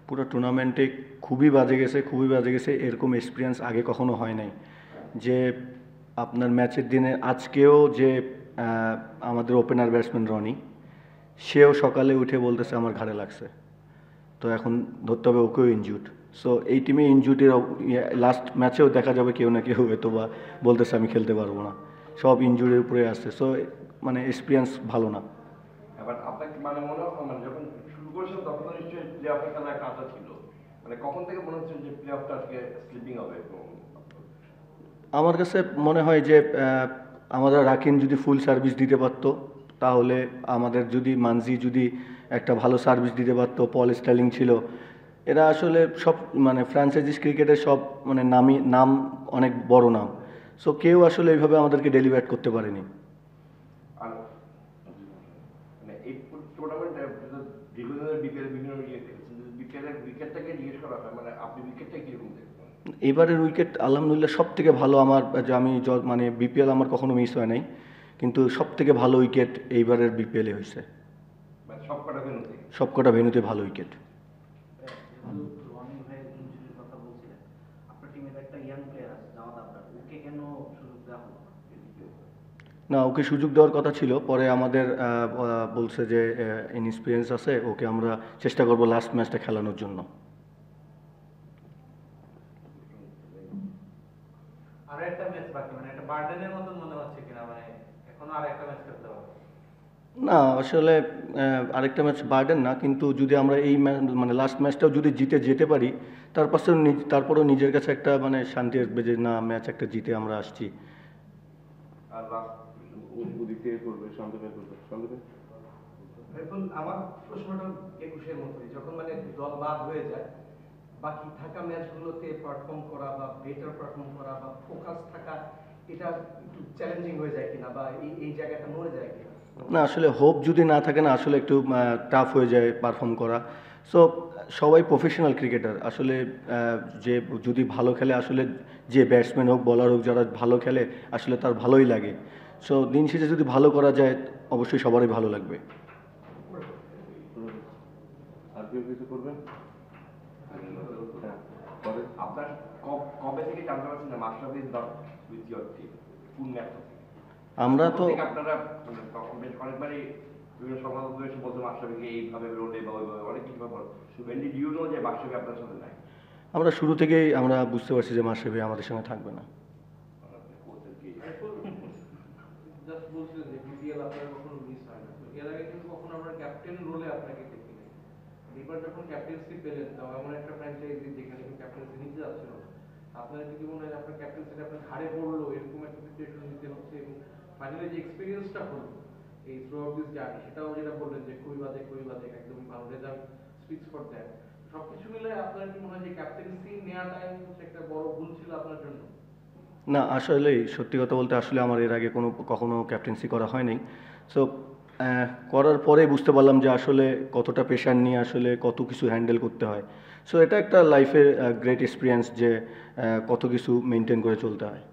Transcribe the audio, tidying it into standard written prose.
পুরো টুর্নামেন্টে খুবই বাজে গেছে, খুবই বাজে গেছে। এরকম এক্সপিরিয়েন্স আগে কখনো হয় নাই যে আপনার ম্যাচের দিনে আজকেও যে আমাদের ওপেনার ব্যাটসম্যান রনি, সেও সকালে উঠে বলতেছে আমার ঘাড়ে লাগছে। তো এখন ধরতে হবে ওকেও ইনজুড। সো এই টিমে ইনজুডের লাস্ট ম্যাচেও দেখা যাবে কেউ না কেউ হয়তো বা বলতেছে আমি খেলতে পারবো না, সব ইনজুরির উপরে আসছে। সো মানে এক্সপিরিয়েন্স ভালো না। এবার আপনাকে মানে মনে হয় মানে যখন শুরু করেছেন তখন নিশ্চয়ই প্লে অফের খেলা একটা আশা ছিল, মানে কখন থেকে মনে হচ্ছে যে প্লে অফটা আজকে স্লিপিং হবে? আমার কাছে মনে হয় যে আমাদের রাকিন যদি ফুল সার্ভিস দিতে পারতো, তাহলে আমাদের যদি মানজি যদি একটা ভালো সার্ভিস দিতে পারতো, পল স্টার্লিং ছিল, এরা আসলে সব মানে ফ্র্যাঞ্চাইজিস ক্রিকেটের সব মানে নাম অনেক বড় নাম। সো কেউ আসলে এইভাবে আমাদেরকে ডেলিভার করতে পারেনি। আর মানে এই টুর্নামেন্টে দীর্ঘদিনের বিপিএল বিভিন্ন বিপিএল এর উইকেটটাকে জিজ্ঞেস করা হয়, মানে আপনি উইকেটটা কিরকম দেখবেন? এবারের উইকেট আলহামদুলিল্লাহ সব থেকে ভালো। আমার যে আমি মানে বিপিএল আমার কখনো মিস হয় নাই, কিন্তু সব থেকে ভালো উইকেট এইবারের বিপিএলে হয়েছে। মানে সবকটা ভেন্যুতে সবকটা ভেন্যুতে ভালো উইকেট। না, ওকে সুযোগ দেওয়ার কথা ছিল, পরে আমাদের বলছে যে ইনএক্সপিরিয়েন্স আছে, ওকে আমরা চেষ্টা করব লাস্ট ম্যাচটা খেলানোর জন্য। না আসলে আরেকটা ম্যাচ বার্ডেন না, কিন্তু যদি আমরা এই মানে লাস্ট ম্যাচটাও যদি জিতে যেতে পারি, তারপরেও নিজের কাছে একটা মানে শান্তি আসবে যে না, ম্যাচ একটা জিতে আমরা আসছি। আর এখন আমার প্রশ্নটা 21-এর মতোই, যখন মানে দল বাদ হয়ে যায়, বাকি থাকা ম্যাচগুলোতে পারফর্ম করা বা বেটার পারফর্ম করা বা ফোকাস থাকা, এটা একটু চ্যালেঞ্জিং হয়ে যায় কিনা, বা এই জায়গাটা মরে যায় কিনা? না আসলে হোপ যদি না থাকে না, আসলে একটু টাফ হয়ে যায় পারফর্ম করা। সো সবাই প্রফেশনাল ক্রিকেটার আসলে, যে যদি ভালো খেলে আসলে, যে ব্যাটসম্যান হোক বলার হোক, যারা ভালো খেলে আসলে তার ভালোই লাগে। সো দিন শেষে যদি ভালো করা যায়, অবশ্যই সবারই ভালো লাগবে। আর কেউ কিছু করবেন? আপনার কবে থেকে জানতে পারছেন যে Mashrafe is not with your team? কোন ম্যাচ থেকে? আমরা তো আপনারা অনেকবারই বিভিন্ন সংবাদ এসে বলতে মাশরাফিকে এইভাবে রোলে বা ওইভাবে অনেক কিছু ব্যাপার, when did you know যে মাশরাফি আপনার সাথে নাই? আমরা শুরু থেকেই আমরা বুঝতে পারছি যে মাশরাফি আমাদের সঙ্গে থাকবে না। জাস্ট বলছিলেন যে বিপিএল আপনার কখনো মিস হয় না, তো এর আগে কিন্তু কখনো আমরা ক্যাপ্টেন রোলে আপনাকে দেখি নাই। এবার যখন ক্যাপ্টেন্সি পেলেন, তাও এমন একটা ফ্র্যাঞ্চাইজি যেখানে ক্যাপ্টেন্সি নিতে যাচ্ছিল, আপনার কি মনে হয় আপনার ক্যাপ্টেন্সিটা আপনার ঘাড়ে পড়লো, এরকম একটা সিচুয়েশন নিতে হচ্ছে, এবং ফাইনালি যে এক্সপিরিয়েন্সটা হলো এই থ্রু আউট দিস জার্নি, সেটাও যেটা বললেন যে খুবই বাজে একদমই ভালো রেজাল্ট স্পিক্স ফর দ্যাট, সবকিছু মিলে আপনার কি মনে হয় যে ক্যাপ্টেন্সি নেওয়াটাই হচ্ছে একটা বড় ভুল ছিল আপনার জন্য? না আসলেই সত্যি কথা বলতে আসলে আমার এর আগে কখনো ক্যাপ্টেন্সি করা হয়নি। সো করার পরে বুঝতে পারলাম যে আসলে কতটা প্রেশার নিয়ে আসলে কত কিছু হ্যান্ডেল করতে হয়। সো এটা একটা লাইফের গ্রেট এক্সপিরিয়েন্স যে কত কিছু মেনটেন করে চলতে হয়।